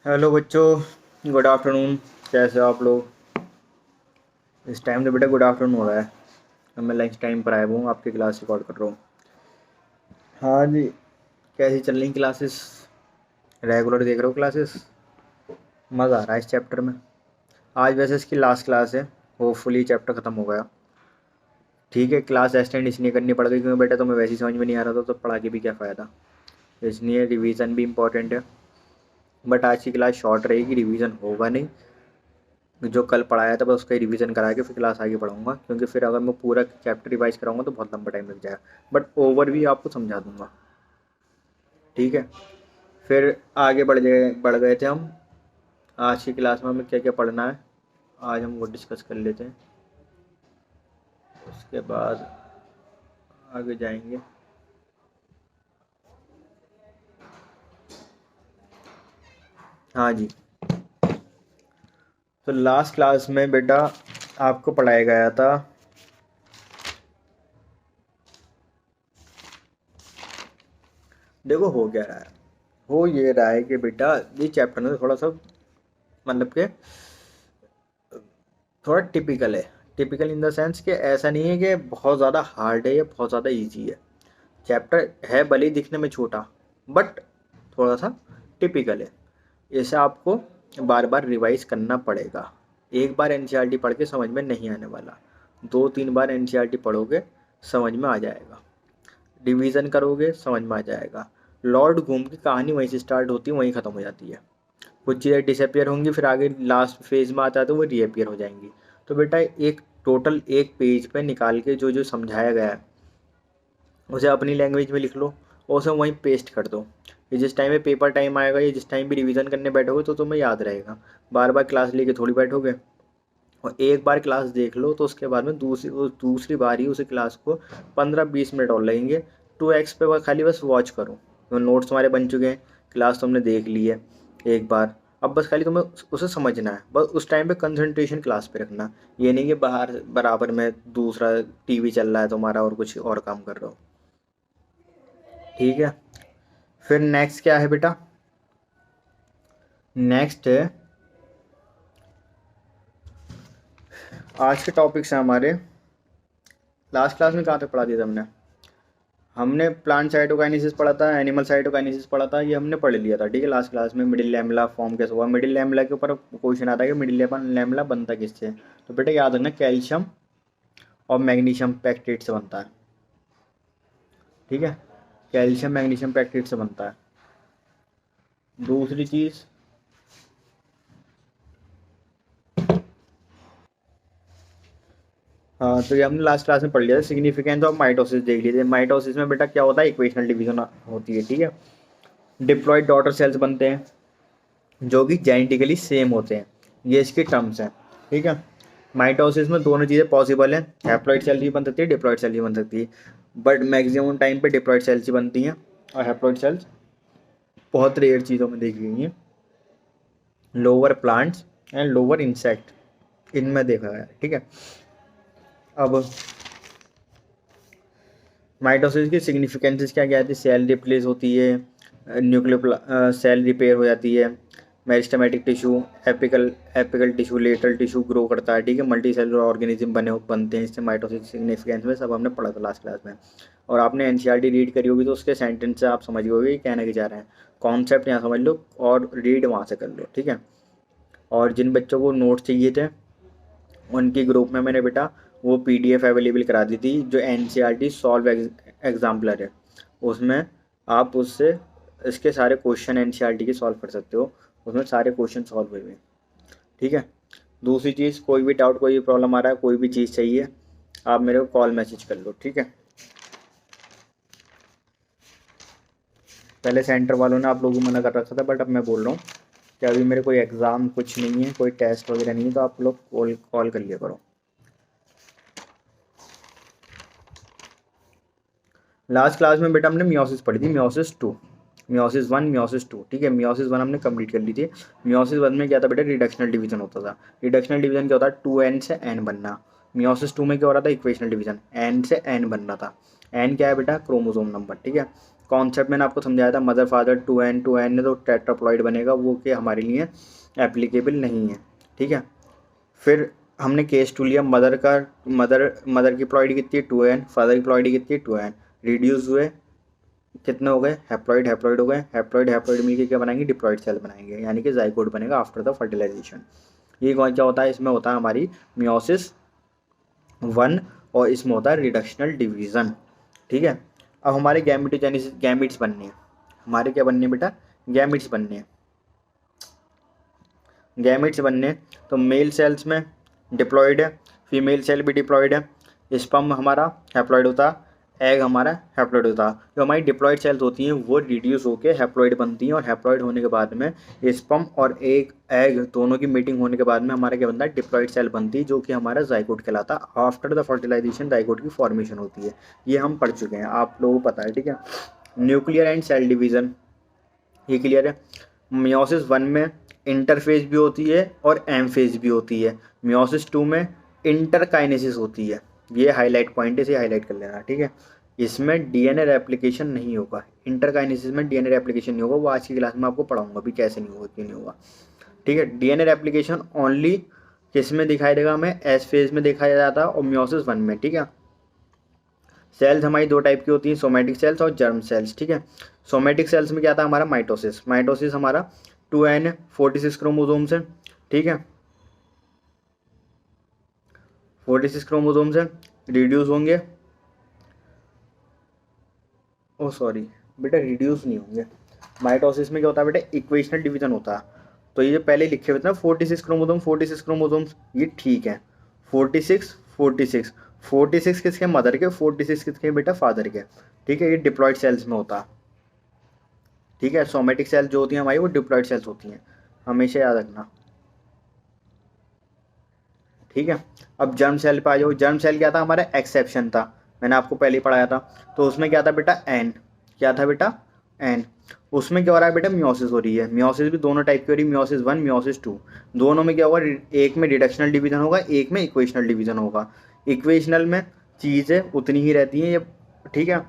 Hello बच्चों, good afternoon. कैसे हो आप लोग? इस टाइम तो बेटा गुड आफ्टरनून हो रहा है। अब मैं लंच टाइम पर आया हूँ, आपकी क्लास रिकॉर्ड कर रहा हूँ। हाँ जी। कैसी चल रही क्लासेस? रेगुलर देख रहे हो क्लासेस? मज़ा आ रहा है इस चैप्टर में। आज वैसे इसकी लास्ट क्लास है। होपफुली चैप्टर ख़त्म हो गया। ठीक है, क्लास एक्सटेंड इसलिए करनी पड़ गई क्योंकि बेटा तुम्हें वैसे ही समझ में नहीं आ रहा था, तो पढ़ा के भी क्या फ़ायदा। इसलिए रिवीजन भी इम्पॉर्टेंट है। बट आज की क्लास शॉर्ट रहेगी, रिवीजन होगा नहीं। जो कल पढ़ाया था बस उसका ही रिवीजन करा के फिर क्लास आगे पढ़ाऊंगा, क्योंकि फिर अगर मैं पूरा चैप्टर रिवाइज कराऊंगा तो बहुत लंबा टाइम लग जाएगा। बट ओवर भी आपको समझा दूंगा। ठीक है। फिर आगे बढ़ गए थे हम। आज की क्लास में हमें क्या क्या पढ़ना है, आज हम वो डिस्कस कर लेते हैं। उसके बाद आगे जाएंगे। हाँ जी। तो लास्ट क्लास में बेटा आपको पढ़ाया गया था। देखो हो क्या रहा है। हो ये रहा है कि बेटा ये चैप्टर में थोड़ा सा मतलब कि थोड़ा टिपिकल है। टिपिकल इन द सेंस कि ऐसा नहीं है कि बहुत ज़्यादा हार्ड है या बहुत ज़्यादा इजी है। चैप्टर है भले ही दिखने में छोटा, बट थोड़ा सा टिपिकल है। इसे आपको बार बार रिवाइज करना पड़ेगा। एक बार एनसीईआरटी पढ़ के समझ में नहीं आने वाला। 2-3 बार एनसीईआरटी पढ़ोगे समझ में आ जाएगा। रिवीजन करोगे समझ में आ जाएगा। लॉर्ड घूम की कहानी वहीं से स्टार्ट होती है, वहीं ख़त्म हो जाती है। कुछ चीज़ें डिसअपियर होंगी, फिर आगे लास्ट फेज में आता है तो वो रीअपियर हो जाएंगी। तो बेटा एक टोटल एक पेज पे निकाल के जो जो समझाया गया है उसे अपनी लैंग्वेज में लिख लो और उसे वहीं पेस्ट कर दो। ये जिस टाइम पे पेपर टाइम आएगा या जिस टाइम भी रिवीजन करने बैठोगे तो तुम्हें याद रहेगा। बार बार क्लास लेके थोड़ी बैठोगे। और एक बार क्लास देख लो तो उसके बाद में दूसरी बार ही उसी क्लास को 15-20 मिनट और लगेंगे। 2x पे खाली बस वॉच करो, तो नोट्स तुम्हारे बन चुके हैं। क्लास तुमने देख ली है एक बार। अब बस खाली तुम्हें उसे समझना है, बस उस टाइम पे कंसंट्रेशन क्लास पे रखना। ये नहीं कि बाहर बराबर में दूसरा टीवी चल रहा है तुम्हारा और कुछ और काम कर रहे हो। ठीक है। फिर नेक्स्ट क्या है बेटा? नेक्स्ट है आज के टॉपिक्स हैं हमारे। लास्ट क्लास में कहाँ तक पढ़ा दिया था हमने प्लांट साइटोकाइनेसिस पढ़ा था, एनिमल साइटोकाइनेसिस पढ़ा था, ये हमने पढ़ लिया था। ठीक है, लास्ट क्लास में मिडिल लैमेला फॉर्म कैसे हुआ। मिडिल लैमेला के ऊपर क्वेश्चन आता है कि मिडिल लैमेला बनता किससे। तो बेटा याद रखना कैल्शियम और मैग्नीशियम पैक्टेट से बनता है। ठीक है, कैल्शियम मैग्नीशियम पैक्टेट से बनता है। दूसरी चीज़, हाँ तो ये हमने लास्ट क्लास में पढ़ लिया था। सिग्निफिकेंस ऑफ माइटोसिस देख लीजिए। माइटोसिस में बेटा क्या होता है, इक्वेशनल डिवीजन होती है। ठीक है, डिप्लॉयड डॉटर सेल्स बनते हैं जो कि जेनेटिकली सेम होते हैं। ये इसके टर्म्स हैं। ठीक है, माइटोसिस में दोनों चीज़ें पॉसिबल हैं। हैप्लॉइड सेल भी बन सकती है, डिप्लॉयड सेल भी बन सकती है, बट मैक्सिमम टाइम पे डिप्लॉयड सेल्स ही बनती हैं और हैप्लॉइड सेल्स बहुत रेयर चीज़ों में देखी गई हैं। Lower plants and lower insect इनमें देखा गया है। ठीक है, अब माइटोसिस की सिग्निफिकेंसेस क्या क्या आती है? सेल रिप्लेस होती है, न्यूक्लियर सेल रिपेयर हो जाती है, meristematic tissue, apical apical tissue, lateral tissue grow करता है। ठीक है, मल्टी सेलुलर ऑर्गेनिज्म बनते हैं इससे। माइटोसिस सिग्निफिकेंस में सब हमने पढ़ा था लास्ट क्लास में। और आपने एनसीईआरटी रीड करी होगी तो उसके सेंटेंस से आप समझ गए कहना क्या चाह रहे हैं। कॉन्सेप्ट यहाँ समझ लो और रीड वहाँ से कर लो। ठीक है, और जिन बच्चों को नोट्स चाहिए थे उनकी ग्रुप में मैंने बेटा वो पीडीएफ अवेलेबल करा दी थी, जो एनसीईआरटी सॉल्व एग्जाम्पलर है। उसमें आप उससे इसके सारे क्वेश्चन एनसीईआरटी के सॉल्व कर सकते हो। उसमें सारे क्वेश्चन सॉल्व हुए हैं। ठीक है, दूसरी चीज़, कोई भी डाउट कोई भी प्रॉब्लम आ रहा है, कोई भी चीज़ चाहिए, आप मेरे को कॉल मैसेज कर लो। ठीक है, पहले सेंटर वालों ने आप लोगों को मना कर रखा था, बट अब मैं बोल रहा हूँ कि अभी मेरे कोई एग्ज़ाम कुछ नहीं है, कोई टेस्ट वगैरह नहीं है, तो आप लोग कॉल कर लिया करो। लास्ट क्लास में बेटा हमने मियोसिस पढ़ी थी, मियोसिस 2, मियोसिस 1, मियोसिस 2। ठीक है, मियोसिस 1 हमने कंप्लीट कर ली थी। मियोसिस 1 में क्या था बेटा, रिडक्शनल डिवीजन होता था। रिडक्शनल डिवीजन क्या होता है, 2n से n बनना। मियोसिस 2 में क्या हो रहा था, इक्वेशनल डिवीजन, n से n बन रहा था। n क्या है बेटा, क्रोमोसोम नंबर। ठीक है, कॉन्सेप्ट मैंने आपको समझाया था, मदर फादर 2n है तो टेट्राप्लॉइड बनेगा, वो कि हमारे लिए एप्लीकेबल नहीं है, ठीक है। फिर हमने केस टू लिया, मदर का मदर की प्लॉइड कितनी है 2n, फादर की प्लॉइड कितनी है 2n, रिड्यूस हुए कितने हो गए, हैप्लॉइड हैप्लॉइड हो गए, हैप्लॉइड मिलके क्या बनाएंगे, डिप्लॉइड सेल बनाएंगे, यानी कि जाइगोट बनेगा आफ्टर द फर्टिलाइजेशन। ये कौन क्या होता है, इसमें होता है हमारी मियोसिस 1 और इसमें होता है रिडक्शनल डिवीजन, ठीक है। अब हमारे गैमेटोजेनेसिस, गैमिट्स बनने हैं, हमारे क्या बनने हैं बेटा, गैमिट्स बनने हैं। गैमिट्स बनने तो मेल सेल्स में डिप्लॉइड है, फीमेल सेल भी डिप्लॉइड है, स्पर्म हमारा हैप्लॉइड होता, एग हमारा हैप्लॉइड होता। जो हमारी डिप्लॉइड सेल्स होती हैं वो रिड्यूस होकर हैप्लॉइड बनती हैं, और हैप्लॉइड होने के बाद में स्पर्म और एग दोनों की मीटिंग होने के बाद में हमारा क्या बनता है, डिप्लॉइड सेल बनती है, जो कि हमारा जाइगोट कहलाता है। आफ्टर द फर्टिलाइजेशन जाइगोट की फॉर्मेशन होती है, ये हम पढ़ चुके हैं, आप लोगों को पता है, ठीक है। न्यूक्लियर एंड सेल डिवीजन, ये क्लियर है। मियोसिस 1 में इंटरफेज भी होती है और एम फेज भी होती है। मियोसिस 2 में इंटरकाइनेसिस होती है। ये हाईलाइट पॉइंट है, इसे हाईलाइट कर लेना, ठीक है। इसमें डीएनए रेप्लिकेशन नहीं होगा, इंटरकाइनेसिस में डीएनए रेप्लिकेशन नहीं होगा, वो आज की क्लास में आपको पढ़ाऊंगा भी कैसे नहीं होगा, क्यों नहीं होगा, ठीक है। डीएनए रेप्लिकेशन ओनली किस में दिखाई देगा, हमें एस फेज में दिखाया जाता है और मियोसिस 1 में, ठीक है। सेल्स हमारी दो टाइप की होती हैं, सोमेटिक सेल्स और जर्म सेल्स, ठीक है। सोमेटिक सेल्स में क्या था हमारा, माइटोसिस, माइटोसिस हमारा 2n 46 क्रोमोसोम से, ठीक है, 46 क्रोमोसोम से रिड्यूस होंगे, ओ सॉरी बेटा रिड्यूस नहीं होंगे। माइटोसिस में क्या होता है बेटा, इक्वेशनल डिवीजन होता है। तो ये जो पहले लिखे हुए थे ना 46 क्रोमोसोम, 46 क्रोमोसोम्स, ये ठीक है, 46 46 46 किसके, मदर के, 46 किसके बेटा, फादर के, ठीक है। ये डिप्लॉइड सेल्स में होता है, ठीक है। सोमेटिक सेल्स जो होती हैं हमारी वो डिप्लॉइड सेल्स होती हैं, हमेशा याद रखना, ठीक है। अब जर्म सेल पे आ जाओ, जर्म सेल क्या था हमारा, एक्सेप्शन था, मैंने आपको पहले ही पढ़ाया था। तो उसमें क्या था बेटा, एन, क्या था बेटा, एन। उसमें क्या हो रहा है बेटा, मियोसिस हो रही है। मियोसिस भी दोनों टाइप की हो रही है, मियोसिस 1 मियोसिस 2। दोनों में क्या होगा, एक में रिडक्शनल डिवीजन होगा, एक में इक्वेशनल डिवीजन होगा। इक्वेशनल में चीज़ें उतनी ही रहती हैं ये, ठीक है,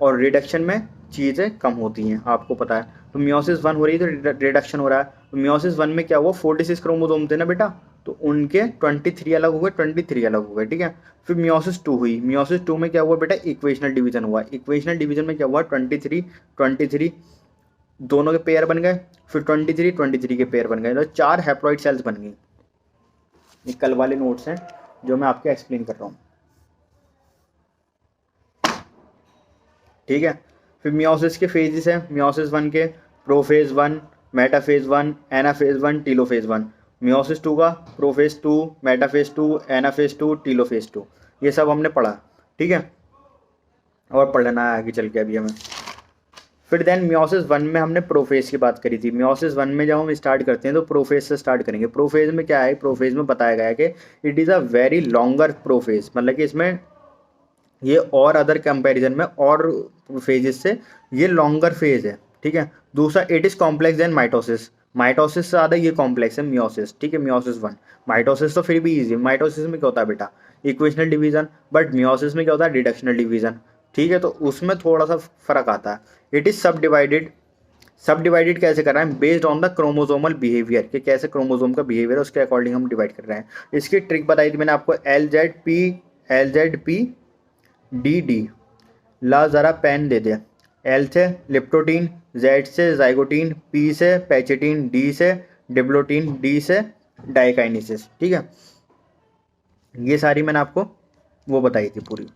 और रिडक्शन में चीज़ें कम होती हैं, आपको पता है। तो मियोसिस 1 हो रही है तो रिडक्शन हो रहा है। तो मियोसिस 1 में क्या हुआ, 46 क्रोमोसोम थे ना बेटा, तो उनके 23 अलग हो गए, 23 अलग हो गए, ठीक है। फिर मियोसिस 2 हुई, मियोसिस 2 में क्या हुआ बेटा, इक्वेशनल डिवीजन हुआ। इक्वेशनल डिवीजन में क्या हुआ, 23 दोनों के पेयर बन गए, फिर 23 के पेयर बन गए, तो 4 हैप्लॉइड सेल्स बन गई। ये कल वाले नोट्स हैं जो मैं आपको एक्सप्लेन कर रहा हूँ, ठीक है। फिर मियोसिस के फेजेस हैं, मियोसिस 1 के prophase 1, metaphase 1, anaphase 1, telophase 1। Meiosis 2 का प्रोफेज 2, मेटाफेज 2, एनाफेज 2, टीलोफेज 2। ये सब हमने पढ़ा, ठीक है, और पढ़ना है आगे चल के अभी हमें। फिर देन मियोसिस 1 में हमने प्रोफेज की बात करी थी। मियोसिस 1 में जब हम स्टार्ट करते हैं तो प्रोफेज से स्टार्ट करेंगे। प्रोफेज में क्या है, प्रोफेज में बताया गया है कि it is a very longer prophase, मतलब कि इसमें ये और अदर कंपैरिजन में और फेजेस से ये लॉन्गर फेज है, ठीक है। दूसरा, it is complex then mitosis, mitosis से ज़्यादा ये कॉम्प्लेक्स है मियोसिस, ठीक है। मियोसिस 1, माइटोसिस तो फिर भी इजी है। माइटोसिस में क्या होता है बेटा, इक्वेशनल डिवीजन, बट मियोसिस में क्या होता है, रिडक्शनल डिवीजन, ठीक है। तो उसमें थोड़ा सा फर्क आता है। इट इज सब डिवाइडेड, सब डिवाइडेड कैसे कर रहे हैं, based on the chromosomal behaviour, कि कैसे क्रोमोसोम का बिहेवियर है उसके अकॉर्डिंग हम डिवाइड कर रहे हैं। इसकी ट्रिक बताई थी मैंने आपको, L Z P D D, ला ज़रा पेन दे दे। एल से लिप्टोटीन, जेड से जाइगोटीन, पी से पैचेटीन, डी से डिप्लोटीन, डी से डाइकाइनेसिस, ठीक है। ये सारी मैंने आपको वो बताई थी पूरी,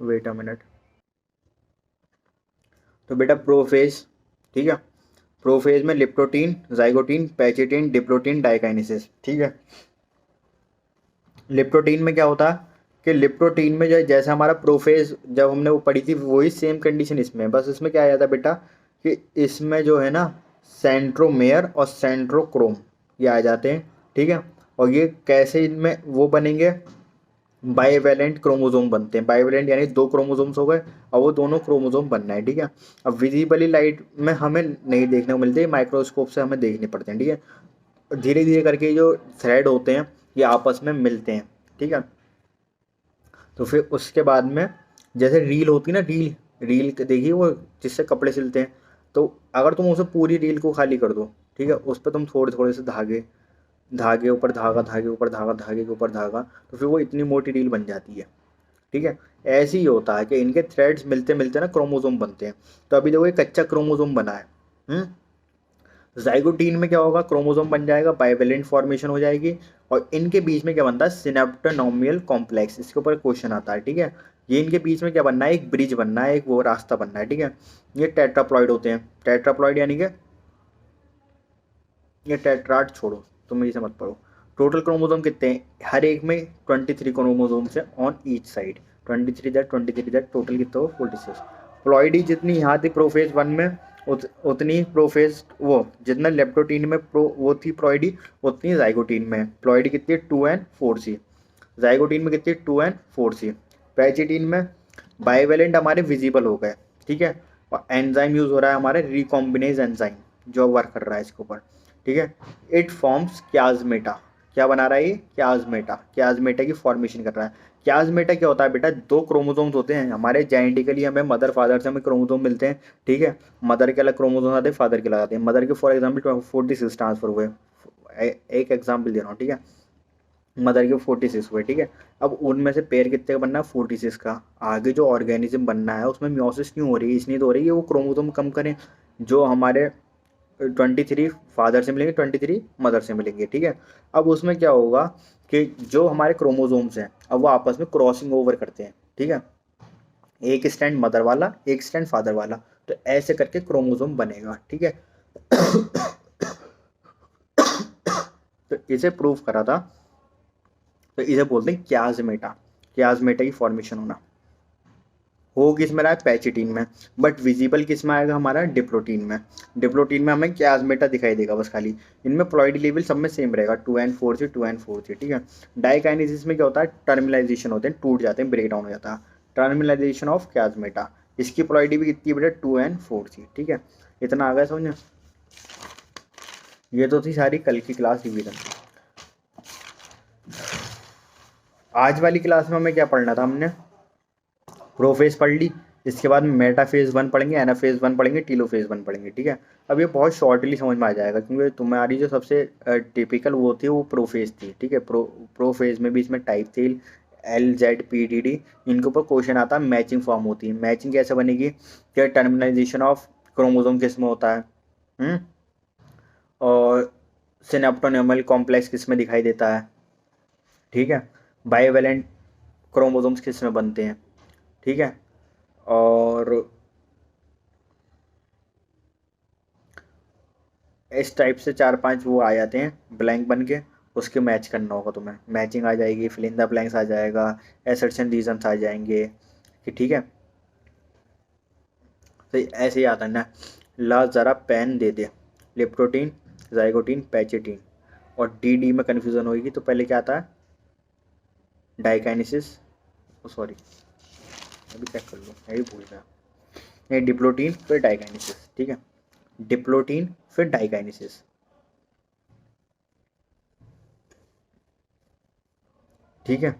वेट अ मिनट। तो बेटा प्रोफेज, ठीक है, प्रोफेज में लिप्टोटीन, जाइगोटीन, पैचेटीन, डिप्लोटीन, डाइकाइनेसिस, ठीक है। लिप्टोटीन में क्या होता है कि लिप्टोटीन में जो जैसा हमारा प्रोफेज जब हमने वो पढ़ी थी वही सेम कंडीशन इसमें, बस इसमें क्या आया था बेटा कि इसमें जो है ना सेंट्रोमेयर और सेंट्रोक्रोम ये आ जाते हैं, ठीक है। और ये कैसे इनमें वो बनेंगे, बाईवैलेंट क्रोमोसोम बनते हैं। बाईवैलेंट यानी 2 क्रोमोसोम्स हो गए और वो दोनों क्रोमोसोम बनना है, ठीक है। अब विजिबली लाइट में हमें नहीं देखने को मिलते, माइक्रोस्कोप से हमें देखने पड़ते हैं, ठीक है। धीरे धीरे करके जो थ्रेड होते हैं ये आपस में मिलते हैं, ठीक है। तो फिर उसके बाद में जैसे रील होती है ना, रील रील देखिए वो जिससे कपड़े सिलते हैं, तो अगर तुम उसे पूरी रील को खाली कर दो, ठीक है, उस पर तुम थोड़े थोड़े से धागे, धागे ऊपर धागा, धागे ऊपर धागा, धागे के ऊपर धागा, तो फिर वो इतनी मोटी रील बन जाती है। ठीक है, ऐसे ही होता है कि इनके थ्रेड्स मिलते मिलते ना क्रोमोसोम बनते हैं। तो अभी देखो ये कच्चा क्रोमोसोम बना है। हम्म जाइगोटीन में क्या होगा, क्रोमोसोम बन जाएगा, बाइवेलेंट फॉर्मेशन हो जाएगी, और इनके बीच में क्या बनता है, सिनेप्टोनोमियल कॉम्प्लेक्स, इसके ऊपर क्वेश्चन आता है। ठीक है, ये इनके बीच में क्या बनना है, एक ब्रिज बनना है, एक वो रास्ता बनना है। ठीक है, ये टेट्राप्लॉइड होते हैं। टेट्राप्लॉइड यानी कि ये टेट्राड छोड़ो, तुम इसे मत पढ़ो। टोटल क्रोमोसोम कितने हैं, हर एक में 23 क्रोमोसोम है ऑन ईच साइड, 23 टोटल कितना हो 46। प्लॉइडी जितनी यहाँ थी प्रोफेज वन में, उतनी प्रोफेज वो जितना लेप्टोटीन में वो थी प्लॉइडी, उतनी जाइगोटीन में। प्लॉइडी कितनी है 2 and 4C, जाइगोटीन में कितनी 2 and 4C। पैचिटीन में बाइवेलेंट हमारे विजिबल हो गए। ठीक है, और एंजाइम यूज हो रहा है हमारे रिकॉम्बिनेज एंजाइम, जो वर्क कर रहा है इसके ऊपर। ठीक है, इट फॉर्म्स क्याजमेटा, क्या बना रहा है ये, क्याजमेटा, क्याजमेटा की फॉर्मेशन कर रहा है। क्याजमेटा क्या होता है बेटा, 2 क्रोमोसोम्स होते हैं हमारे, जेनेटिकली हमें मदर फादर से हमें क्रोमोसोम मिलते हैं। ठीक है, मदर के अलग क्रोमोसोम आते हैं, फादर के अलग आते हैं। मदर के फॉर एग्जाम्पल 46 ट्रांसफर हुए, एक एग्जाम्पल दे रहा हूँ। ठीक है, मदर के 46 हुए। ठीक है, अब उनमें से पेयर कितने का बनना है, 46 का। आगे जो ऑर्गेनिज्म बनना है उसमें म्योसिस क्यों हो रही है, इसलिए तो हो रही है वो क्रोमोसोम कम करें, जो हमारे 23 फादर से मिलेंगे, 23 मदर से मिलेंगे। ठीक है, अब उसमें क्या होगा कि जो हमारे क्रोमोसोम्स हैं अब वो आपस में क्रॉसिंग ओवर करते हैं। ठीक है, एक स्टैंड मदर वाला, एक स्टैंड फादर वाला, तो ऐसे करके क्रोमोसोम बनेगा। ठीक है, तो इसे प्रूव करा था, तो इसे बोलते हैं क्याजमेटा, क्याजमेटा की फॉर्मेशन होना। हो किस में रहा है, पैचिटीन में, बट विजिबल किस में आएगा हमारा, डिप्लोटीन में। डिप्लोटीन में हमें क्याजमेटा दिखाई देगा बस खाली। इनमें प्लॉइडी लेवल सब में सेम रहेगा, 2 and 4C, 2 and 4C। ठीक है, डाइकाइनेसिस में क्या होता है, टर्मिनलाइजेशन होते हैं, टूट जाते हैं, ब्रेक डाउन हो जाता है, टर्मिनलाइजेशन ऑफ क्याजमेटा। इसकी प्लॉइडी भी कितनी बेटा, 2 and 4C। ठीक है, इतना आ गया समझ में। ये तो थी सारी कल की क्लास रिवीजन। आज वाली क्लास में हमें क्या पढ़ना था, हमने प्रोफेज पढ़ ली, इसके बाद में मेटाफेज 1 पढ़ेंगे, एनाफेज 1 पढ़ेंगे, टीलोफेज 1 पढ़ेंगे। ठीक है, अब ये बहुत शॉर्टली समझ में आ जाएगा, क्योंकि तुम्हारी जो सबसे टिपिकल वो थी वो प्रोफेज थी। ठीक है, प्रोफेज में भी इसमें टाइप थी LZPDD, इनके ऊपर क्वेश्चन आता है, मैचिंग फॉर्म होती है। मैचिंग कैसे बनेगी, क्या टर्मिनाइजेशन ऑफ क्रोमोसोम किस में होता है, और सिनेप्टोनेमल कॉम्प्लेक्स किस में दिखाई देता है। ठीक है, बाइवेलेंट क्रोमोसोम्स किस में बनते हैं। ठीक है, और इस टाइप से 4-5 वो आ जाते हैं ब्लैंक बन के, उसके मैच करना होगा तुम्हें, मैचिंग आ जाएगी, फिल इन द ब्लैंक्स आ जाएगा, एसर्शन रीजंस आ जाएंगे। कि ठीक है, तो ऐसे ही आता है ना। ला ज़रा पेन दे दे, लिप्टोटीन, जाइगोटीन, पैचेटीन, और डी में कन्फ्यूज़न होगी, तो पहले क्या आता है, डाइकाइनेसिस, सॉरी अभी चेक कर लो, मैं भी भूल गया, ये डिप्लोटीन फिर डाइकाइनेसिस। ठीक है, डिप्लोटीन फिर डाइकाइनेसिस। ठीक है,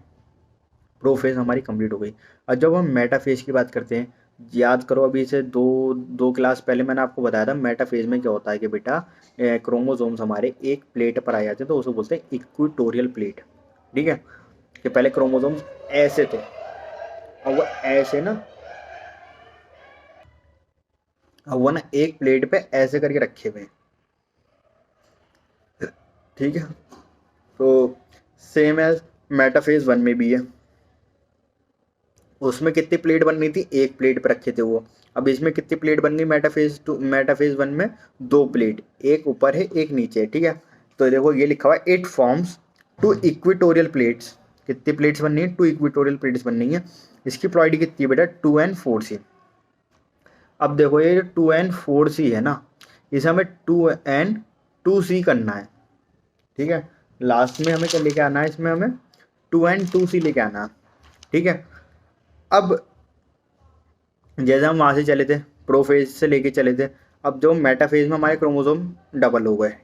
प्रोफेज हमारी कंप्लीट हो गई। अब जब हम मेटाफेज की बात करते हैं, याद करो अभी से दो दो क्लास पहले मैंने आपको बताया था मेटाफेज में क्या होता है, कि बेटा क्रोमोसोम्स हमारे एक प्लेट पर आ जाते हैं, तो उसको बोलते हैं इक्विटोरियल प्लेट। ठीक है, कि पहले क्रोमोसोम्स ऐसे थे, अब वो ऐसे ना, अब वो ना एक प्लेट पे ऐसे करके रखे हुए हैं। ठीक है, तो सेम एज मेटाफेज 1 में भी है, उसमें कितनी प्लेट बननी थी, एक प्लेट पर रखे थे वो। अब इसमें कितनी प्लेट बन गई, मेटाफेज 1 में 2 प्लेट, एक ऊपर है एक नीचे है। ठीक है, तो देखो ये लिखा हुआ है, इट फॉर्म्स 2 इक्विटोरियल प्लेट्स। कितनी प्लेट्स बननी है, 2 इक्विटोरियल प्लेट्स बननी है। इसकी प्लॉइडी कितनी है बेटा, 2 and 4C। अब देखो ये 2 and 4C है ना, इसे हमें 2 and 2C करना है। ठीक है, लास्ट में हमें क्या लेके आना है, इसमें हमें 2 and 2C लेके आना है। ठीक है, अब जैसे हम वहाँ से चले थे, प्रोफेज से लेके चले थे, अब जो मेटाफेज में हमारे क्रोमोसोम डबल हो गए।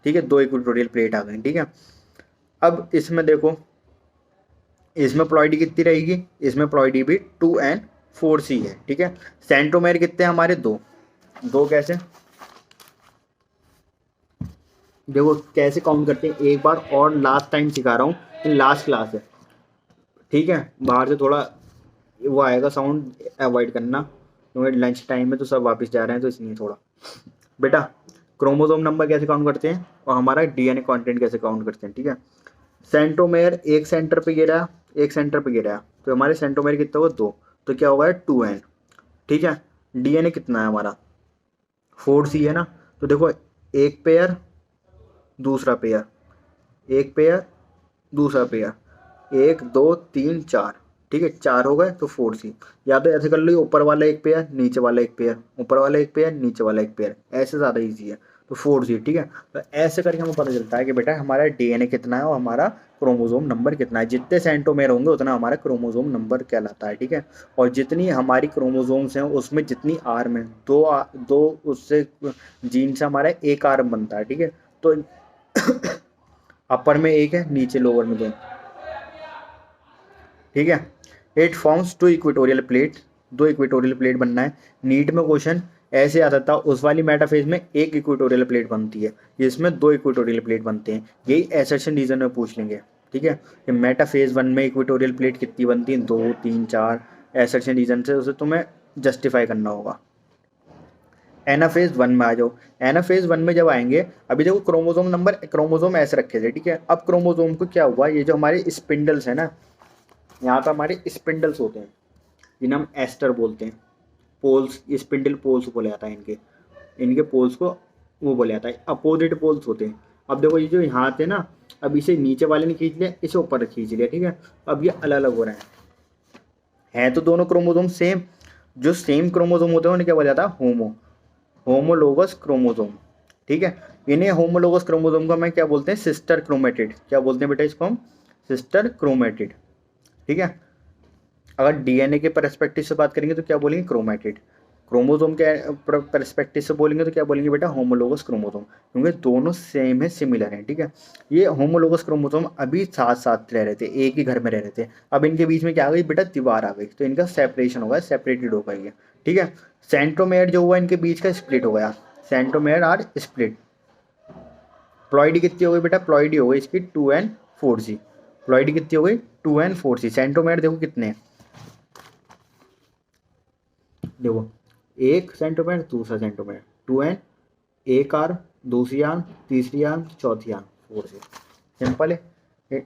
ठीक है, 2 इक्विटोरियल प्लेट आ गई। ठीक है, अब इसमें देखो, इसमें प्लॉइडी कितनी रहेगी, इसमें प्लॉइडी भी 2 and 4C है, ठीक है। सेंट्रोमेयर कितने हैं हमारे, 2। 2 कैसे, देखो कैसे काउंट करते हैं एक बार और लास्ट टाइम सिखा रहा हूँ, लास्ट क्लास है, ठीक है। बाहर से थोड़ा वो आएगा साउंड, अवॉइड करना, क्योंकि लंच टाइम में तो सब वापस जा रहे हैं, तो इसलिए थोड़ा। बेटा क्रोमोसोम नंबर कैसे काउंट करते हैं और हमारा डीएनए कंटेंट कैसे काउंट करते हैं, ठीक है। सेंट्रोमेयर एक सेंटर पे गिरा, एक सेंटर पे गिरा, तो हमारे सेंट्रोमेयर कितना होगा, 2, तो क्या होगा 2n, ठीक है। डीएनए कितना है हमारा, 4C है ना, तो देखो एक पेयर दूसरा पेयर, एक पेयर दूसरा पेयर, 1 2 3 4, ठीक है, 4 हो गए तो 4C। या तो ऐसे कर लो, ऊपर वाला एक पेयर नीचे वाला एक पेयर, ऊपर वाला एक पेयर नीचे वाला एक पेयर, ऐसे ज़्यादा इजी है, तो 4C, ठीक है। तो ऐसे करके हमें पता चलता है कि बेटा हमारा डीएनए कितना है और हमारा क्रोमोसोम नंबर कितना है। जितने सेंट्रोमेयर होंगे उतना हमारा क्रोमोसोम नंबर कहलाता है, ठीक है। और जितनी हमारी क्रोमोसोम्स हैं उसमें जितनी आर्म है, दो उससे जीन से हमारा एक आर्म बनता है, ठीक है। तो अपर में एक है, नीचे लोअर में 2, ठीक है। It forms 2 equatorial plate, 2 equatorial plate बनना है। नीट में क्वेश्चन ऐसे आता था, उस वाली मेटाफेज में एक इक्वेटोरियल प्लेट बनती है, इसमें 2 इक्वेटोरियल प्लेट बनते हैं, यही एसर्शन रीजन में पूछ लेंगे, ठीक है। कि मेटाफेज 1 में इक्वेटोरियल प्लेट कितनी बनती है, 2 3 4, एसर्शन रीजन से उसे तुम्हें जस्टिफाई करना होगा। एनाफेज 1 में आ जाओ। एनाफेज 1 में जब आएंगे, अभी देखो क्रोमोसोम नंबर, क्रोमोसोम ऐसे रखे थे, ठीक है। अब क्रोमोसोम को क्या हुआ, ये जो हमारे स्पिंडल्स है ना, यहाँ पर हमारे स्पिंडल्स होते हैं, जिन्हें हम एस्टर बोलते हैं, पोल्स, स्पिंडल पोल्स बोले जाता है इनके, इनके पोल्स को वो बोले जाता है, अपोजिट पोल्स होते हैं। अब देखो ये जो यहाँ थे ना, अब इसे नीचे वाले ने खींच लिया, इसे ऊपर खींच लिया, ठीक है। अब ये अलग अलग हो रहे हैं तो दोनों क्रोमोसोम सेम, जो सेम क्रोमोसोम होते हैं उन्हें क्या बोला जाता है, होमोलोगस क्रोमोसोम, ठीक है। इन्हें होमोलोगस क्रोमोसोम को मैं क्या बोलते हैं, सिस्टर क्रोमेटिड, क्या बोलते हैं बेटा इसको हम, सिस्टर क्रोमेटिड, ठीक है। अगर डीएनए के परस्पेक्टिव से बात करेंगे तो क्या बोलेंगे, क्रोमेटिड। क्रोमोसोम के परस्पेक्टिव से बोलेंगे तो क्या बोलेंगे बेटा, होमोलोगस क्रोमोसोम, क्योंकि दोनों सेम है, सिमिलर हैं, ठीक है। ये होमोलोगस क्रोमोसोम अभी साथ साथ रह रहे थे, एक ही घर में रह रहे थे, अब इनके बीच में क्या आ गई बेटा, दीवार आ गई, तो इनका सेपरेशन हो गया, सेपरेटेड हो गई है, ठीक है। सेंट्रोमेयर जो हुआ इनके बीच का स्प्लिट हो गया, सेंट्रोमेयर आर स्प्लिट। प्लॉइडी कितनी हो गई बेटा, प्लॉइडी हो गई इसकी 2n4C, प्लॉइडी कितनी हो गई 2n4C। सेंट्रोमेयर देखो कितने हैं, देखो एक सेंट्रोमेयर दूसरा सेंट्रोमेयर, 2n, एक आर्म दूसरी आर्म तीसरी आर्म चौथी आर्म, 4C। सिंपल है,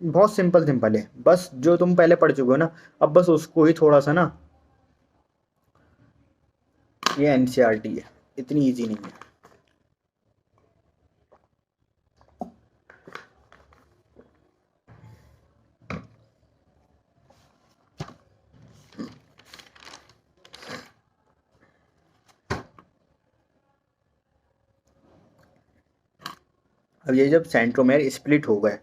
बहुत सिंपल है, बस जो तुम पहले पढ़ चुके हो ना, अब बस उसको ही थोड़ा सा ना, ये एनसीईआरटी है, इतनी इजी नहीं है। अब ये जब सेंट्रोमेयर स्प्लिट हो गए,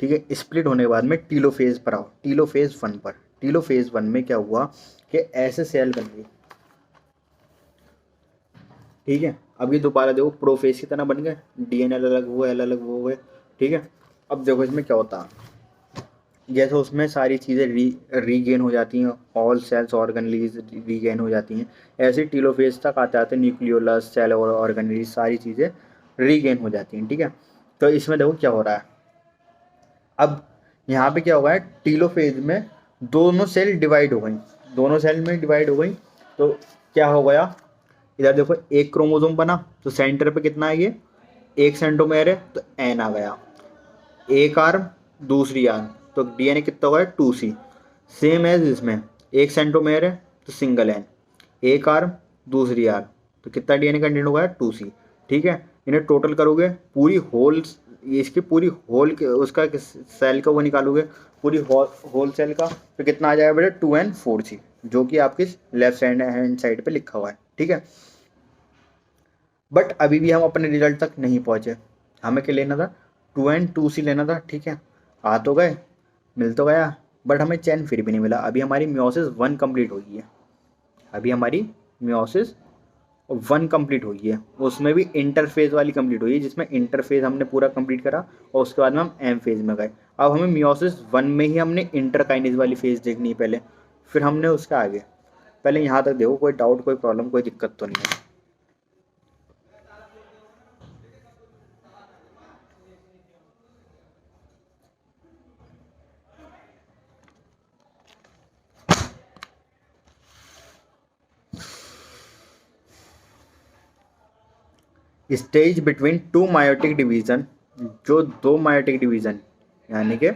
ठीक है, स्प्लिट होने के बाद में टीलोफेज पर आओ, टीलोफेज 1 पर। टीलोफेज 1 में क्या हुआ कि ऐसे सेल बन गई, ठीक है। अब ये दोबारा देखो प्रोफेज की तरह बन गए, डीएनए अलग हुए, अलग हो गए, ठीक है। अब देखो इसमें क्या होता है, जैसे उसमें सारी चीज़ें रीगेन हो जाती हैं, ऑल सेल्स ऑर्गेनलीज रीगेन हो जाती हैं, ऐसे टीलोफेज तक आते आते न्यूक्लियोलस सेल और ऑर्गेनलीज सारी चीज़ें रीगेन हो जाती हैं, ठीक है। तो इसमें देखो क्या हो रहा है, अब यहाँ पे क्या होगा है, टीलोफेज में दोनों सेल डिवाइड हो गई, दोनों सेल में डिवाइड हो गई, तो क्या हो गया, इधर देखो एक क्रोमोसोम बना, तो सेंटर पे कितना है, ये एक सेंट्रोमेयर है तो एन आ गया, एक आर्म दूसरी आर्म, तो डीएनए कितना होगा 2C। सेम एज इसमें एक सेंट्रोमेयर है तो सिंगल एन, एक आर्म दूसरी आर्म, तो कितना डीएनए कंटेंट होगा 2C, ठीक है। इन्हें टोटल करोगे, पूरी होल, इसकी पूरी होल उसका सेल का वो निकालोगे, पूरी होल सेल का, तो कितना आ जाएगा बेटा 2n4C, जो कि आपकी लेफ्ट हैंड साइड पे लिखा हुआ है, ठीक है। बट अभी भी हम अपने रिजल्ट तक नहीं पहुंचे, हमें क्या लेना था, 2n2C लेना था, ठीक है। आ तो गए, मिल तो गया, बट हमें चैन फिर भी नहीं मिला। अभी हमारी मियोसिस 1 कंप्लीट हुई है, अभी हमारी मियोसिस 1 कंप्लीट हुई है, उसमें भी इंटरफेज वाली कंप्लीट हुई है, जिसमें इंटरफेज हमने पूरा कंप्लीट करा और उसके बाद में हम एम फेज में गए। अब हमें मियोसिस 1 में ही हमने इंटरकाइनेज वाली फेज देखनी है पहले, फिर हमने उसका आगे पहले यहाँ तक देखो, कोई डाउट, कोई प्रॉब्लम, कोई दिक्कत तो नहीं है। Stage between two meiotic division, जो दो मायोटिक डिवीजन, यानी कि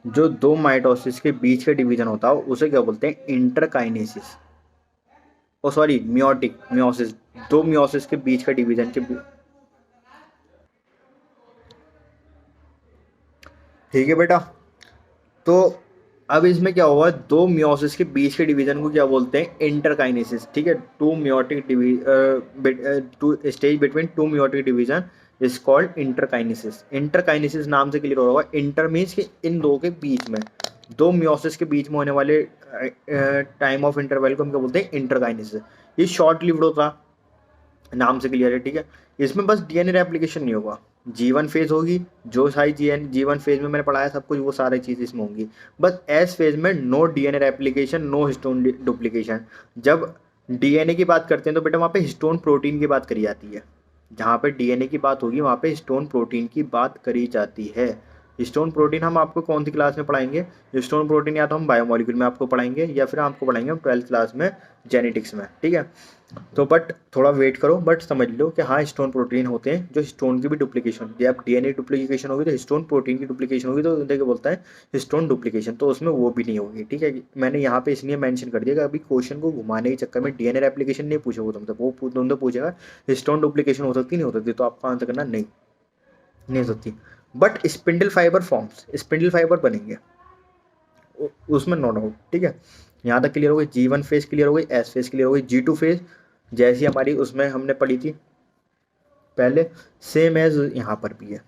जो दो माइटोसिस के बीच का डिवीजन होता है उसे क्या बोलते हैं, इंटरकाइनेसिस। ओ सॉरी, मियोटिक, मियोसिस, दो मियोसिस के बीच का डिवीजन के ठीक है बेटा। तो अब इसमें क्या हुआ, दो मियोसिस के बीच के डिवीजन को क्या बोलते हैं, इंटरकाइनेसिस। ठीक है, two meiotic two stage between two meiotic division is called interkinesis. Interkinesis नाम से क्लियर होगा, इंटर मीन्स कि इन दो के बीच में, दो मियोसिस के बीच में होने वाले टाइम ऑफ इंटरवल को हम क्या बोलते हैं, इंटरकाइनेसिस। ये शॉर्ट लिव्ड होता, नाम से क्लियर है। ठीक है, इसमें बस डीएनए रेप्लिकेशन नहीं होगा, जीवन फेज होगी, जो सारी जीवन फेज में मैंने पढ़ाया सब कुछ, वो सारी चीज़ इसमें होंगी। बस एस फेज में no DNA replication, no histone duplication. जब डीएनए की बात करते हैं तो बेटा वहाँ पे हिस्टोन प्रोटीन की बात करी जाती है। जहाँ पे डीएनए की बात होगी वहाँ पे हिस्टोन प्रोटीन की बात करी जाती है। हिस्टोन प्रोटीन हम आपको कौन सी क्लास में पढ़ाएंगे, हिस्टोन प्रोटीन या तो हम बायोमोलिक्यूल में आपको पढ़ाएंगे या फिर आपको पढ़ाएंगे हम 12th क्लास में जेनेटिक्स में। ठीक है, तो बट थोड़ा वेट करो, बट समझ लो कि हाँ हिस्टोन प्रोटीन होते हैं जो हिस्टोन की भी डुप्लीकेशन होती है। अब डीएनए डुप्लीकेशन होगी तो हिस्टोन प्रोटीन की डुप्लीकेशन होगी तो देखिए बोलता है हिस्टोन डुप्लीकेशन, तो उसमें वो भी नहीं होगी। ठीक है, मैंने यहाँ पे इसलिए मेंशन कर दिया कि अभी क्वेश्चन को घुमाने के चक्कर में डीएनए एप्लीकेशन नहीं पूछोगे तुमसे, वो तुमसे पूछेगा हिस्टोन डुप्लीकेशन हो सकती नहीं हो सकती, तो आपको आंसर करना नहीं हो सकती। But spindle fibre forms, spindle fibre बनेंगे उसमें, नो डाउट। ठीक है, यहाँ तक क्लियर हो गई, G1 फेज क्लियर हो गई, एस फेज क्लियर हो गई, G2 फेज जैसी हमारी उसमें हमने पढ़ी थी पहले, सेम एज यहाँ पर भी है,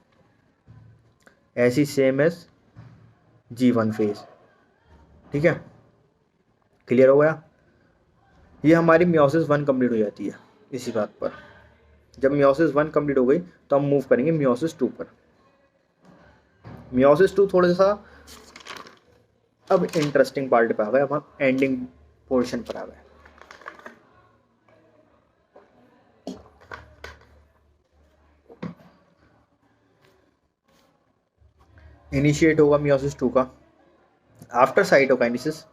ऐसी सेम एज G1 फेज। ठीक है, क्लियर हो गया। ये हमारी मियोसिस 1 कंप्लीट हो जाती है इसी बात पर। जब मियोसिस 1 कंप्लीट हो गई तो हम मूव करेंगे मियोसिस 2 पर। मियोसिस 2 थोड़ा सा अब इंटरेस्टिंग पार्ट पे आ गए, अब हम एंडिंग पोर्शन पर आ गए। इनिशिएट होगा मियोसिस 2 का, आफ्टर साइटोकाइनेसिस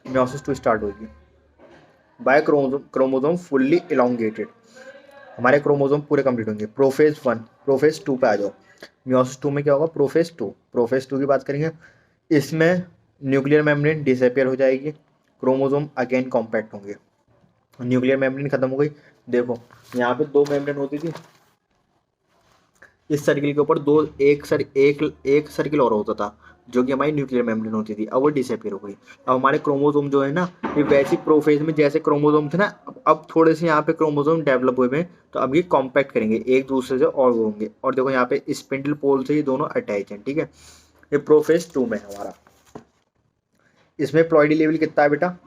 मियोसिस 2 स्टार्ट होगी बाय क्रोमोसोम फुल्ली इलोंगेटेड। हमारे क्रोमोसोम पूरे कंप्लीट होंगे। प्रोफेज 1, प्रोफेज 2 पे आ जाओ। मियोसिस 2 में क्या होगा, प्रोफेज 2, प्रोफेज 2 की बात करेंगे। इसमें न्यूक्लियर मेम्ब्रेन डिसअपियर हो जाएगी, क्रोमोसोम अगेन कॉम्पैक्ट होंगे। न्यूक्लियर मेम्ब्रेन खत्म हो गई। देखो यहाँ पे दो मेम्ब्रेन होती थी, इस सर्किल के ऊपर दो, एक सर्किल और होता था जो कि हमारी न्यूक्लियर मेम्ब्रेन होती थी, अब वो डिसअपियर हो गई। अब हमारे क्रोमोसोम जो है ना, ये वैसी प्रोफेज में जैसे क्रोमोसोम थे ना, अब थोड़े से यहाँ पे क्रोमोसोम डेवलप हुए हैं, तो अब ये कॉम्पैक्ट करेंगे एक दूसरे से और वो होंगे। और देखो यहाँ पे स्पिंडल पोल से ये दोनों अटैच हैं। ठीक है, ये प्रोफेज 2 में है हमारा। इसमें प्लॉइडी लेवल कितना है बेटा,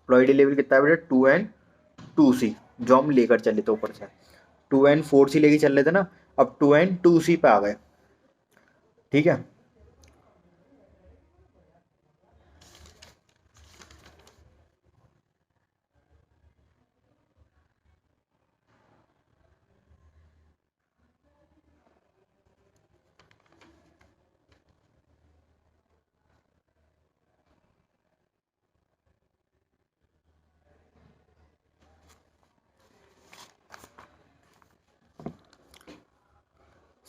प्लॉइडी लेवल कितना है बेटा, 2n2c, जो हम लेकर चले थे ऊपर से 2n4c लेके चल रहे थे ना, अब 2n2c पे आ गए। ठीक है,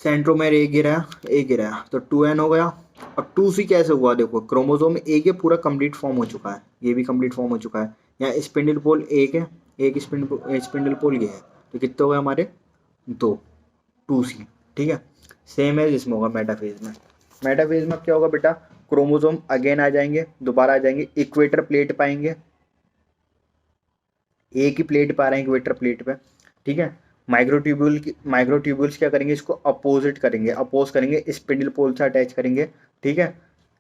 सेंट्रोमेर ए गिरा तो 2n हो गया। अब 2c कैसे हुआ, देखो क्रोमोसोम ए के पूरा कंप्लीट फॉर्म हो चुका है, ये भी कंप्लीट फॉर्म हो चुका है। यहाँ स्पिंडल पोल एक है, एक स्पिंडल पोल ये है, तो कितने हो गए हमारे, दो, 2c। ठीक है, सेम है जिसमें होगा मेटाफेज में। मेटाफेज में क्या होगा बेटा, क्रोमोसोम अगेन आ जाएंगे, दोबारा आ जाएंगे, इक्वेटर प्लेट पाएंगे, एक ही प्लेट पा रहे हैं इक्वेटर प्लेट पे। ठीक है, माइक्रोट्यूब्यूल्स क्या करेंगे, इसको अपोजिट करेंगे, अपोज करेंगे, स्पिंडल पोल से अटैच करेंगे। ठीक है,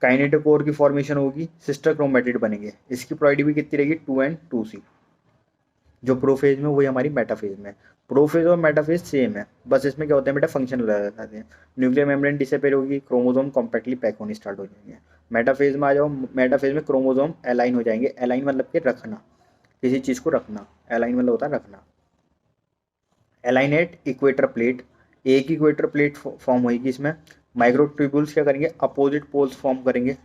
काइनेटोकोर की फॉर्मेशन होगी, सिस्टर क्रोमेटिड बनेंगे। इसकी प्लॉइडी भी कितनी रहेगी, 2n2c। जो प्रोफेज में वही हमारी मेटाफेज में। प्रोफेज और मेटाफेज सेम है, बस इसमें क्या होता है बेटा, फंक्शन अलग आते हैं। न्यूक्लियर मेम्ब्रेन डिसअपेयर होगी, क्रोमोसोम कॉम्पैक्टली पैक होने स्टार्ट हो जाएंगे। मेटाफेज में आ जाओ, मेटाफेज में क्रोमोसोम अलाइन हो जाएंगे। अलाइन मतलब कि रखना, किसी चीज़ को रखना। अलाइन मतलब होता है रखना। अलाइन एट इक्वेटर प्लेट, एक इक्वेटर प्लेट फॉर्म होगी इसमें। माइक्रोट्यूब्यूल्स क्या करेंगे, अपोजिट पोल्स फॉर्म करेंगे।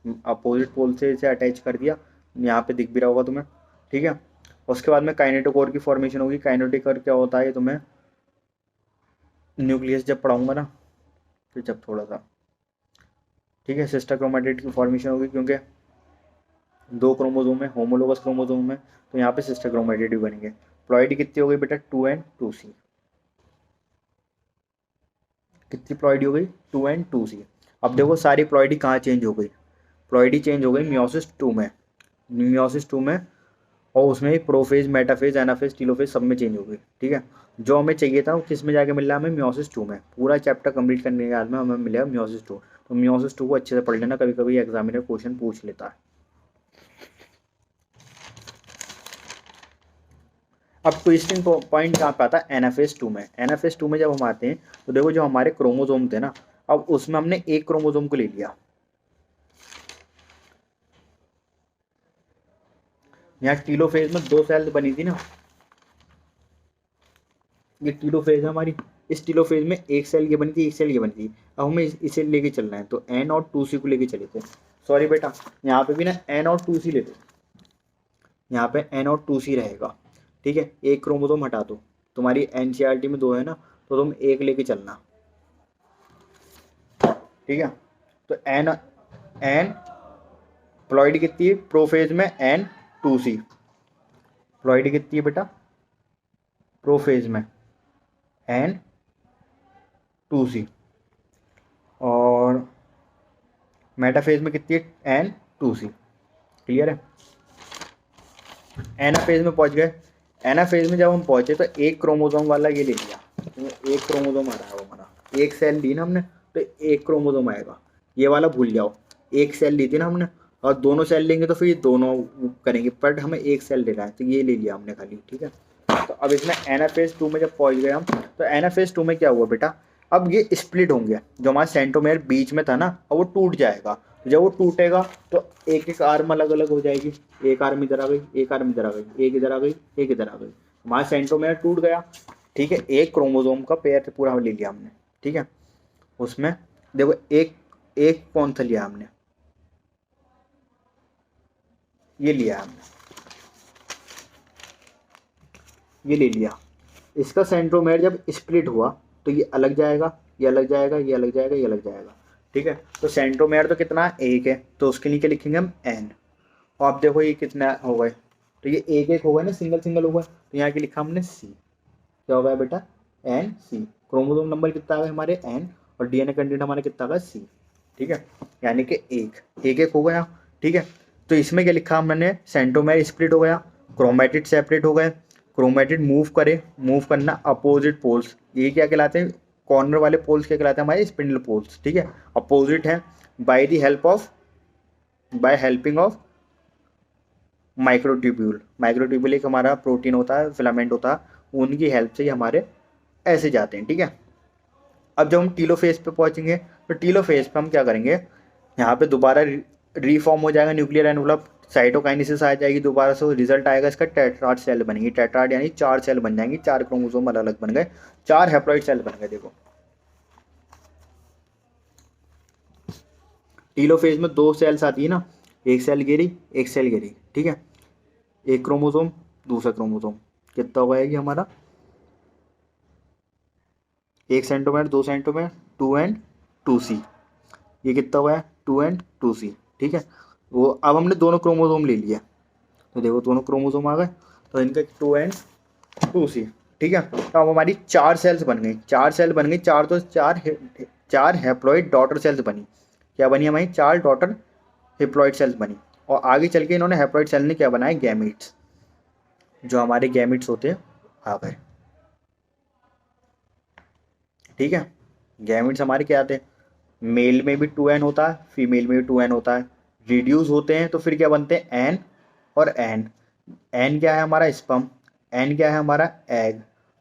अपोजिट पोल से इसे अटैच कर दिया, यहाँ पे दिख भी रहा होगा तुम्हें, ठीक है। उसके बाद में काइनेटोकोर की फॉर्मेशन होगी। काइनेटोकोर क्या होता है, तुम्हें न्यूक्लियस जब पढ़ाऊंगा ना, तो जब थोड़ा सा, ठीक है। सिस्टर क्रोमेटिड की फॉर्मेशन होगी, क्योंकि दो क्रोमोसोम है, होमोलोगस क्रोमोसोम है, तो यहाँ पे सिस्टर क्रोमेटिड भी बनेंगे। प्लॉइडी कितनी हो गई बेटा, 2n2c। कितनी प्लॉइडी हो गई, 2n2c। अब देखो सारी प्लॉइडी कहाँ चेंज हो गई, प्लॉइडी चेंज हो गई मियोसिस 2 में। मियोसिस 2 में, और उसमें भी प्रोफेज, मेटाफेज, एनाफेज, टीलोफेज सब में चेंज हो गई, ठीक है। जो हमें चाहिए था वो किस में जाके मिल रहा है हमें, मियोसिस 2 में। पूरा चैप्टर कंप्लीट करने के बाद में हमें मिलेगा मियोसिस 2। तो मियोसिस 2 को अच्छे से पढ़ लेना, कभी कभी एग्जामिनर क्वेश्चन पूछ लेता है। अब ट्विस्टिंग पॉइंट कहाँ पे आता है, एनाफेज 2 में। एनाफेज 2 में जब हम आते हैं तो देखो जो हमारे क्रोमोसोम थे ना, अब उसमें हमने एक क्रोमोसोम को ले लिया। यहाँ टीलोफेज में दो सेल्स बनी थी ना, ये टीलोफेज है हमारी। इस टीलोफेज में एक सेल ये बनी थी, एक सेल ये बनी थी। अब हमें इसे लेके चलना है, तो एन और 2c को लेके चले थे। सॉरी बेटा, यहाँ पे भी ना एन और 2c ले लो, यहाँ पे एन और 2c रहेगा, ठीक है। एक क्रोमोसोम हटा दो, तुम्हारी एनसीईआरटी में दो है ना, तो तुम एक लेके चलना, ठीक है। तो एन, एन प्लॉइडी कितनी है प्रोफेज में, n2c। प्लॉइडी कितनी है बेटा प्रोफेज में, n2c। और मेटाफेज में कितनी है, n2c। क्लियर है। एनाफेज में पहुंच गए। एनाफेज में जब हम पहुंचे तो एक क्रोमोसोम वाला ये ले लिया, तो एक क्रोमोसोम आ रहा है वो हमारा, एक सेल ली ना हमने, तो एक क्रोमोसोम आएगा। ये वाला भूल जाओ, एक सेल ली थी ना हमने, और दोनों सेल लेंगे तो फिर ये दोनों करेंगे, बट हमें एक सेल लेना है, तो ये ले लिया हमने खाली, ठीक है। तो अब इसमें एनाफेज 2 में जब पहुंच गए हम, तो एनाफेज 2 में क्या हुआ बेटा, अब ये स्प्लिट होंगे। जो हमारा सेंट्रोमेयर बीच में था ना, अब वो टूट जाएगा। तो जब वो टूटेगा तो एक एक आर्म अलग अलग हो जाएगी। एक आर्म इधर आ गई, एक आर्म इधर आ गई, एक इधर आ गई, एक इधर आ गई, हमारा सेंट्रोमेयर टूट गया, ठीक है। एक क्रोमोसोम का पेयर पूरा ले लिया हमने, ठीक है। उसमें देखो एक, एक कौन सा लिया हमने, ये लिया हमने, ये ले लिया। इसका सेंट्रोमेयर जब स्प्लिट हुआ तो ये अलग जाएगा, ये अलग जाएगा, ये अलग जाएगा, ये अलग जाएगा, ठीक है। तो सेंट्रोमेयर तो कितना, एक है, तो उसके नीचे लिखेंगे हम एन। और आप देखो ये कितना हो गए, तो ये एक एक हो गए ना, सिंगल सिंगल हो गए, तो यहाँ की लिखा हमने सी। क्या हो गया बेटा, एन सी। क्रोमोसोम नंबर कितना आ गया हमारे, एन, और डीएनए कंटेंट हमारा कितना आ गया, सी, ठीक है। यानी कि एक एक हो गया, ठीक है। तो इसमें क्या लिखा हमने, सेंट्रोमेयर स्प्लिट हो गया, क्रोमेटिड सेपरेट हो गए। क्रोमेटिड मूव करे, मूव करना अपोजिट पोल्स, ये क्या कहलाते हैं, कॉर्नर वाले पोल्स क्या कहलाते हैं हमारे, स्पिंडल पोल्स, ठीक है। अपोजिट है, by the help of, by helping of microtubule. Microtubule एक हमारा प्रोटीन होता है, फिलामेंट होता है, उनकी हेल्प से ही हमारे ऐसे जाते हैं, ठीक है। अब जब हम टीलोफेज पे पहुंचेंगे, तो टीलोफेज पे हम क्या करेंगे, यहाँ पे दोबारा रीफॉर्म हो जाएगा न्यूक्लियर एनवलप, साइटोकाइनेसिस आ जाएगी दोबारा से, रिजल्ट आएगा इसका, टेट्राड सेल बनेगी। टेट्राड यानी चार सेल बन जाएंगी, चार क्रोमोसोम अलग अलग बन गए, चार हैप्लॉइड सेल बन गए। देखो टीलोफेज में दो सेल्स आती है ना, एक सेल गिरी, एक सेल गिरी, ठीक है। एक क्रोमोसोम, दूसरा क्रोमोसोम, कितना हो जाएगी हमारा, एक सेंटोमेर, दो सेंटोमेर, 2n2c। ये कितना हुआ है, 2n2c, ठीक है। वो अब हमने दोनों क्रोमोसोम ले लिया, तो देखो दोनों क्रोमोसोम आ गए, तो इनका 2n2c, ठीक है। तो अब हमारी चार सेल्स बन गई, चार सेल बन गई, चार तो चार चार हैप्लॉइड डॉटर सेल्स बनी। क्या बनी हमारी, चार डॉटर हैप्लॉइड सेल्स बनी। और आगे चल के इन्होंने हैप्लॉइड सेल ने क्या बनाए, गैमीट्स, जो हमारे गैमीट्स होते हैं आ गए, ठीक है। गैमीट्स हमारे क्या आते हैं, मेल में भी 2n होता है, फीमेल में भी 2n होता है। रिड्यूस होते हैं तो फिर क्या बनते हैं, n और n। n क्या है हमारा स्पर्म, n क्या है हमारा एग।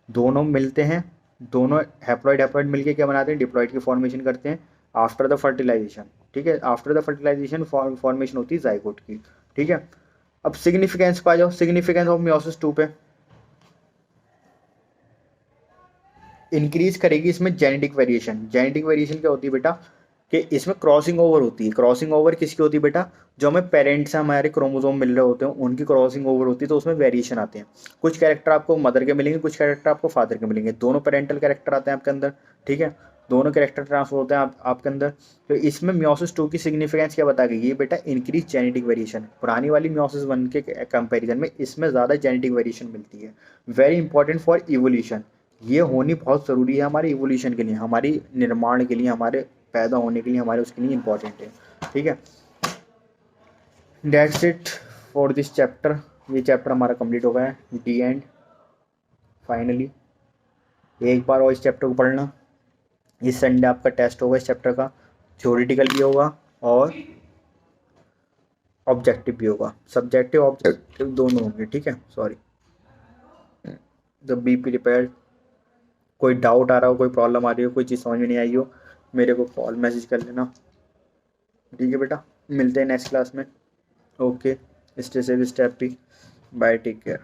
दोनों मिलते हैं, दोनों हैप्लॉइड हैप्लॉइड मिलके क्या बनाते हैं, डिप्लॉइड की फॉर्मेशन करते हैं आफ्टर द फर्टिलाइजेशन। ठीक है, आफ्टर द फर्टिलाइजेशन फॉर्मेशन होती है जाइगोट की। ठीक है, अब सिग्निफिकेंस पे आ जाओ, सिग्निफिकेंस ऑफ मियोसिस 2 पे। इंक्रीज करेगी इसमें जेनेटिक वेरिएशन। जेनेटिक वेरिएशन क्या होती है बेटा, कि इसमें क्रॉसिंग ओवर होती है। क्रॉसिंग ओवर किसकी होती है बेटा, जो हमें पेरेंट्स से हमारे क्रोमोसोम मिल रहे होते हैं उनकी क्रॉसिंग ओवर होती है, तो उसमें वेरिएशन आते हैं। कुछ कैरेक्टर आपको मदर के मिलेंगे, कुछ कैरेक्टर आपको फादर के मिलेंगे, दोनों पेरेंटल कैरेक्टर आते हैं आपके अंदर। ठीक है, दोनों कैरेक्टर ट्रांसफर होते हैं आपके अंदर। तो इसमें मियोसिस 2 की सिग्निफिकेंस क्या बता गई, ये बेटा इंक्रीज जेनेटिक वेरिएशन। पुरानी वाली मियोसिस 1 के कंपेरिजन में इसमें ज़्यादा जेनेटिक वेरिएशन मिलती है। Very important for evolution. ये होनी बहुत ज़रूरी है हमारे इवोल्यूशन के लिए, हमारी निर्माण के लिए, हमारे पैदा होने के लिए, हमारे उसके लिए इंपॉर्टेंट है। ठीक है, that's it for this chapter. ये चैप्टर हमारा कंप्लीट हो गया है, दी एंड फाइनली। एक बार और इस चैप्टर को पढ़ना। इस संडे आपका टेस्ट होगा इस चैप्टर का, थ्योरेटिकल भी होगा और ऑब्जेक्टिव भी होगा। सब्जेक्टिव ऑब्जेक्टिव दोनों होंगे। ठीक है, सॉरी, जब बी प्रिपेयर्ड। कोई डाउट आ रहा हो, कोई प्रॉब्लम आ रही हो, कोई चीज़ समझ में नहीं आई हो, मेरे को कॉल मैसेज कर लेना। ठीक है बेटा, मिलते हैं नेक्स्ट क्लास में। Okay, stay safe, stay happy, bye, take care.